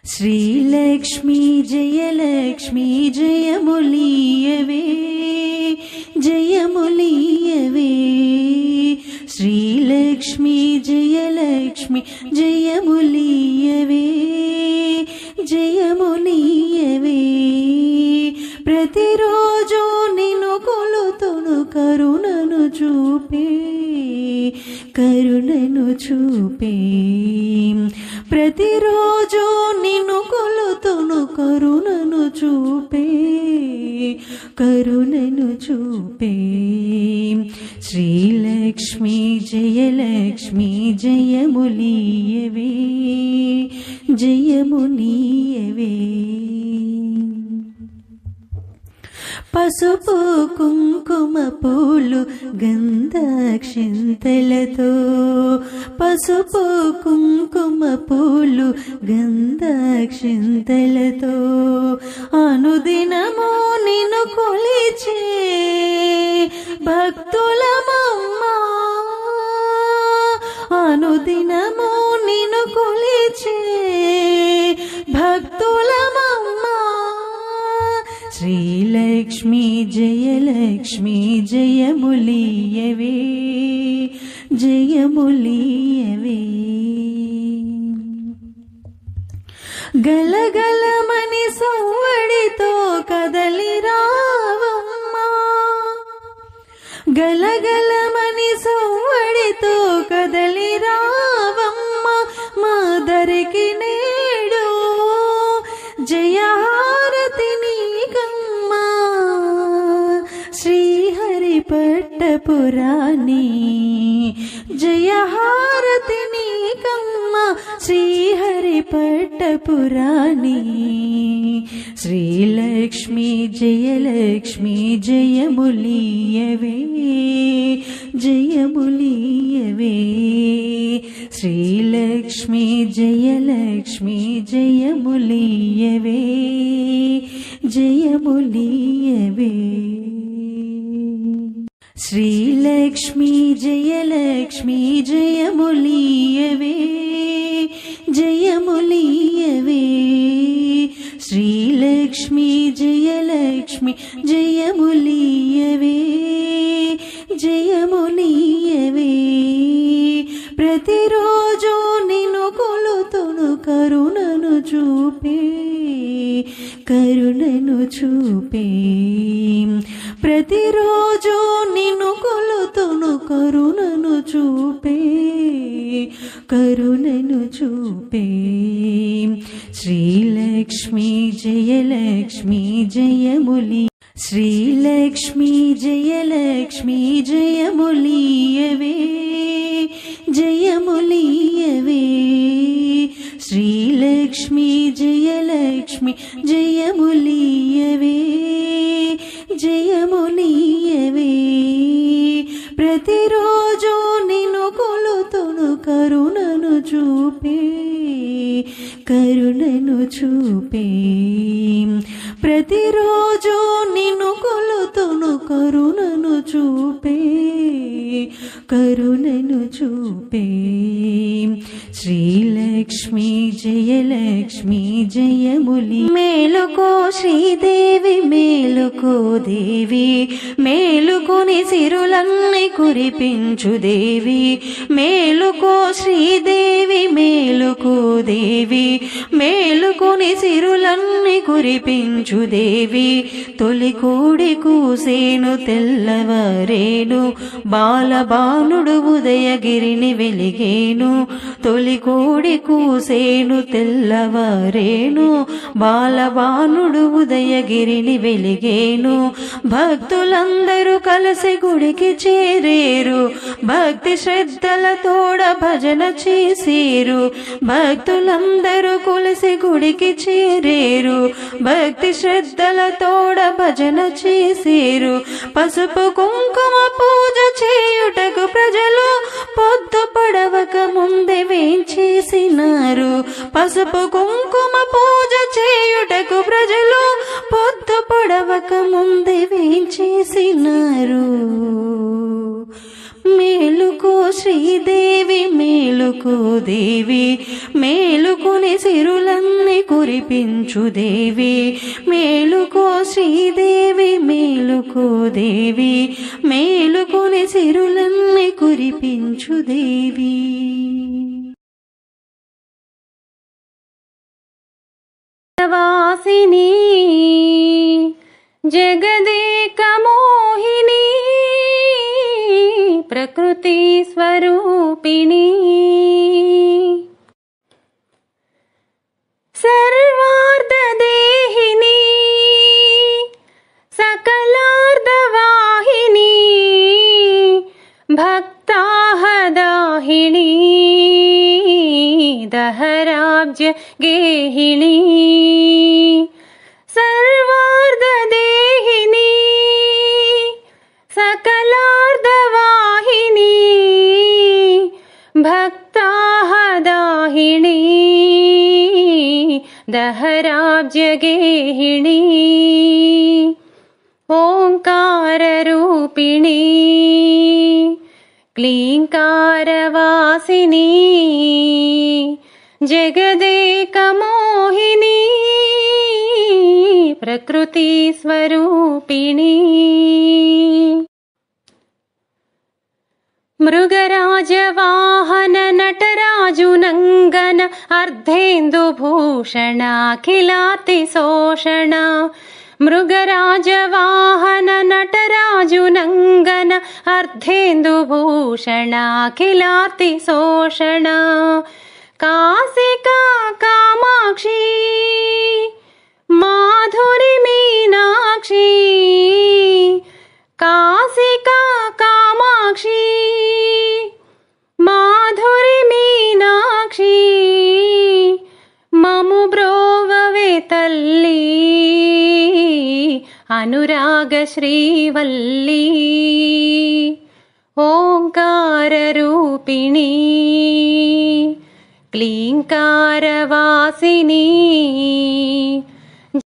శ్రీలక్ష్మీ జయలక్ష్మీ జయములీయవే జయములీయవే శ్రీలక్ష్మీ జయలక్ష్మీ జయములీయవే జయములీయవే ప్రతిరోజు నిన్ను కొలుతును కరుణను చూపే కరుణను చూపే ప్రతిరోజు నిన్ను కొలుతును కరుణను చూపే కరుణను చూపే శ్రీలక్ష్మీ జయలక్ష్మీ జయములీయవే జయములీయవే పసుపు కుంకుమ పూలు గంధాక్షింతలతో పసుపు కుంకుమ పూలు గంధాక్షింతలతో అనుదినము నిన్ను కొలిచే భక్తులమమ్మా అనుదినము నిన్ను కొలిచే భక్తులమమ్మా శ్రీలక్ష్మీ జయలక్ష్మీ జయములీయవే జయములీయవే గలగలమని సవ్వడితో కదలి రావమ్మా గలగలమని సవ్వడితో కదలి రావమ్మా మా దరికి నేడు జయహారతి నీకమ్మా శ్రీహరి పట్టపురాణి జయహారతి నీకమ్మా శ్రీహరి పట్టపురాణి శ్రీలక్ష్మీ జయలక్ష్మీ జయములీయవే జయములీయవే శ్రీలక్ష్మీ జయలక్ష్మీ జయములీయవే జయములీయవే శ్రీలక్ష్మీ జయలక్ష్మీ జయములీయవే జయములీయవే శ్రీలక్ష్మీ జయలక్ష్మీ జయములీయవే జయములీయవే ప్రతిరోజు నిన్ను కొలుతును కరుణను చూపే కరుణను చూపే ప్రతిరోజు నిన్ను కొలుతును కరుణను చూపే కరుణను చూపే శ్రీలక్ష్మీ జయలక్ష్మీ జయములి శ్రీలక్ష్మీ జయలక్ష్మీ జయములీయవే జయములీయవే శ్రీలక్ష్మీ జయలక్ష్మీ జయములీయవే జయములీయవే ప్రతిరోజు నిన్ను కొలుతును కరుణను చూపే కరుణను చూపే ప్రతిరోజు నిన్ను కొలుతును కరుణను చూపే కరుణను చూపే శ్రీలక్ష్మీ జయలక్ష్మీ జయములి మేలుకో శ్రీదేవి మేలుకో దేవి మేలుకొని సిరులన్నీ కురిపించు దేవి మేలుకో శ్రీదేవి మేలుకో దేవి మేలుకొని సిరులన్నీ కురిపించు దేవి తొలి కోడి కూసేను తెల్లవారేను బాలబానుడు ఉదయగిరిని వెలిగేను తొలి కోడి కూసేను తెల్లవారేను బాలబానుడు ఉదయగిరిని వెలిగేను భక్తులందరూ కలిసి గుడికి చేరేరు భక్తి శ్రద్ధలతోడ భజన చేసేరు భక్తులందరూ కలిసి గుడికి చేరేరు భక్తి శ్రద్ధలతోడ భజన చేసేరు పసుపు కుంకుమ పూజ చేయుటకు ప్రజలు పొద్దు పడవక ముందే వేంచేసినారు పసుపు కుంకుమ పూజ చేయుటకు ప్రజలు పొద్దు పడవక ముందే వేంచేసినారు మేలుకో శ్రీదేవి మేలుకో దేవి మేలుకొని సిరులన్నీ కురిపించు దేవి మేలుకో శ్రీదేవి మేలుకో దేవి మేలుకొని సిరులన్నీ కురిపించు దేవి. వాసిని జగదేక మోహిని ప్రకృతి స్వరూపిణి సర్వార్ధదేహిని సకలార్ధవాహిని భక్తాహదాహిని దహరాబ్జ గేహిణి సర్వార్ధదేహిని సకలార్ధవాహిని భక్తాహదాహిని దహరాబ్జ గేహిణి ఓంకారరూపిణి క్లీంకారవాసిని జగదేక మోహిని ప్రకృతి స్వరూపిణి మృగరాజవాహన నటరాజునంగన అర్ధేందుభూషణ అఖిలార్తి శోషణ మృగరాజవాహన నటరాజునంగన అర్ధేందుభూషణ అఖిలార్తి శోషణ కాశికా కామాక్షి మాధురి మీనాక్షి కాశికా కామాక్షి మాధురి మీనాక్షి మము బ్రోవవే తల్లి అనురాగ శ్రీవల్లి ఓంకారరూపిణి క్లీంకారవాసిని